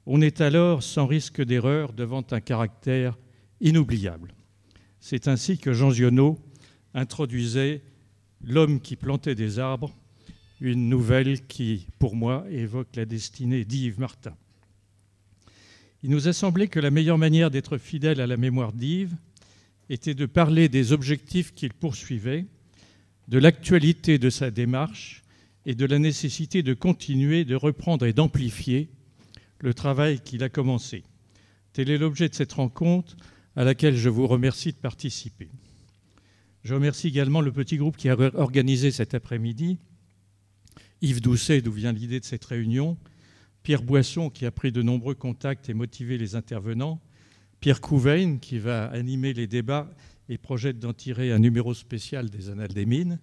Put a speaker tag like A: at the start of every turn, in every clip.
A: On est alors sans risque d'erreur devant un caractère inoubliable. C'est ainsi que Jean Giono introduisait L'homme qui plantait des arbres, une nouvelle qui, pour moi, évoque la destinée d'Yves Martin. Il nous a semblé que la meilleure manière d'être fidèle à la mémoire d'Yves était de parler des objectifs qu'il poursuivait, de l'actualité de sa démarche et de la nécessité de continuer, de reprendre et d'amplifier le travail qu'il a commencé. Tel est l'objet de cette rencontre à laquelle je vous remercie de participer. Je remercie également le petit groupe qui a organisé cet après-midi, Yves Doucet, d'où vient l'idée de cette réunion, Pierre Boisson, qui a pris de nombreux contacts et motivé les intervenants, Pierre Couvain, qui va animer les débats et projette d'en tirer un numéro spécial des Annales des Mines,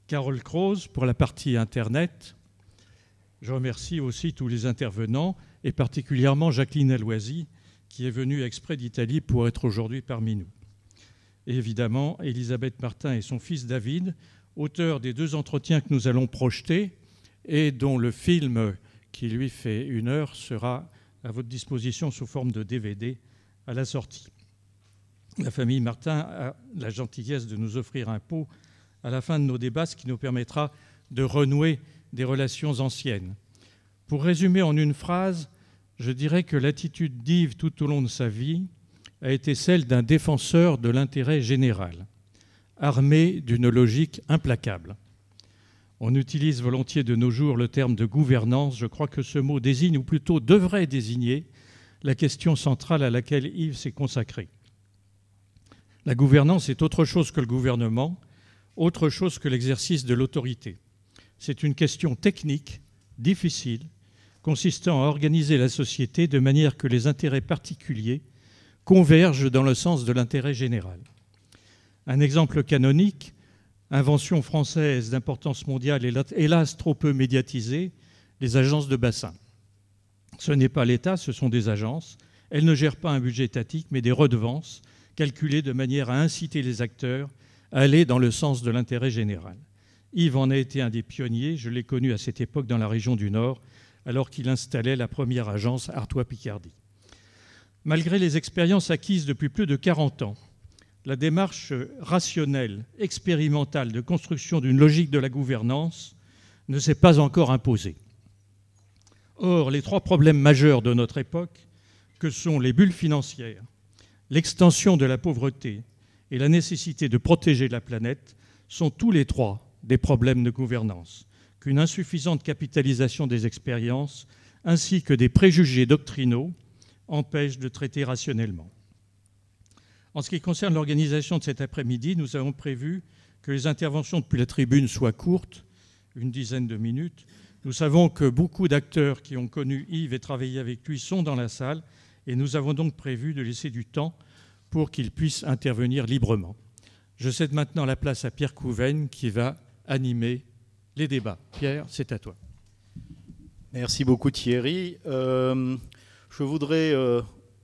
A: Carole Croze pour la partie Internet. Je remercie aussi tous les intervenants, et particulièrement Jacqueline Aloisi, qui est venue exprès d'Italie pour être aujourd'hui parmi nous. Et évidemment, Elisabeth Martin et son fils David, auteurs des 2 entretiens que nous allons projeter et dont le film qui lui fait 1 heure sera à votre disposition sous forme de DVD à la sortie. La famille Martin a la gentillesse de nous offrir un pot à la fin de nos débats, ce qui nous permettra de renouer des relations anciennes. Pour résumer en une phrase, je dirais que l'attitude d'Yves tout au long de sa vie a été celle d'un défenseur de l'intérêt général, armé d'une logique implacable. On utilise volontiers de nos jours le terme de gouvernance. Je crois que ce mot désigne, ou plutôt devrait désigner, la question centrale à laquelle Yves s'est consacré. La gouvernance est autre chose que le gouvernement, autre chose que l'exercice de l'autorité. C'est une question technique, difficile, consistant à organiser la société de manière que les intérêts particuliers convergent dans le sens de l'intérêt général. Un exemple canonique, invention française d'importance mondiale et hélas trop peu médiatisée, les agences de bassin. Ce n'est pas l'État, ce sont des agences. Elles ne gèrent pas un budget étatique, mais des redevances calculées de manière à inciter les acteurs à aller dans le sens de l'intérêt général. Yves en a été un des pionniers, je l'ai connu à cette époque dans la région du Nord, alors qu'il installait la première agence Artois-Picardie. Malgré les expériences acquises depuis plus de 40 ans, la démarche rationnelle, expérimentale de construction d'une logique de la gouvernance ne s'est pas encore imposée. Or, les 3 problèmes majeurs de notre époque, que sont les bulles financières, l'extension de la pauvreté et la nécessité de protéger la planète, sont tous les 3 des problèmes de gouvernance, qu'une insuffisante capitalisation des expériences ainsi que des préjugés doctrinaux empêchent de traiter rationnellement. En ce qui concerne l'organisation de cet après-midi, nous avons prévu que les interventions depuis la tribune soient courtes, 10 de minutes. Nous savons que beaucoup d'acteurs qui ont connu Yves et travaillé avec lui sont dans la salle et nous avons donc prévu de laisser du temps pour qu'ils puissent intervenir librement. Je cède maintenant la place à Pierre Couvain qui va animer les débats. Pierre, c'est à toi.
B: Merci beaucoup Thierry. Je voudrais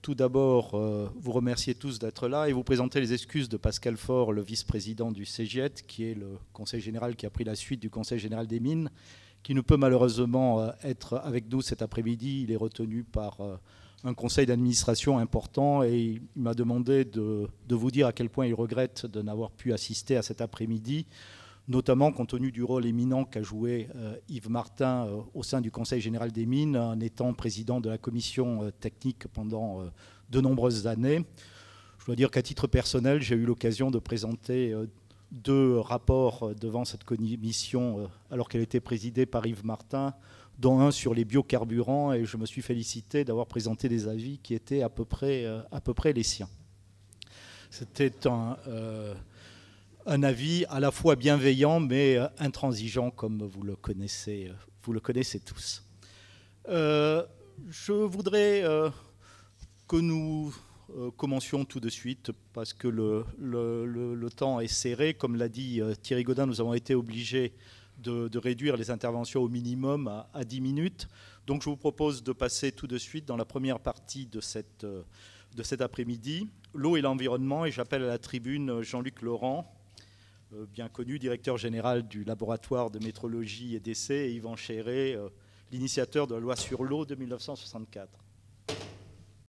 B: tout d'abord vous remercier tous d'être là et vous présenter les excuses de Pascal Faure, le vice-président du CGIET, qui est le conseil général qui a pris la suite du conseil général des mines, qui ne peut malheureusement être avec nous cet après-midi. Il est retenu par un conseil d'administration important et il m'a demandé de vous dire à quel point il regrette de n'avoir pu assister à cet après-midi, notamment compte tenu du rôle éminent qu'a joué Yves Martin au sein du Conseil général des mines, en étant président de la commission technique pendant de nombreuses années. Je dois dire qu'à titre personnel, j'ai eu l'occasion de présenter 2 rapports devant cette commission alors qu'elle était présidée par Yves Martin, dont un sur les biocarburants, et je me suis félicité d'avoir présenté des avis qui étaient à peu près les siens. C'était un avis à la fois bienveillant mais intransigeant, comme vous le connaissez tous. Je voudrais que nous commencions tout de suite parce que le temps est serré. Comme l'a dit Thierry Gaudin, nous avons été obligés de réduire les interventions au minimum à 10 minutes. Donc je vous propose de passer tout de suite dans la première partie de cet après-midi, l'eau et l'environnement, et j'appelle à la tribune Jean-Luc Laurent, bien connu, directeur général du laboratoire de métrologie et d'essais, et Yvan Chéré, l'initiateur de la loi sur l'eau de 1964.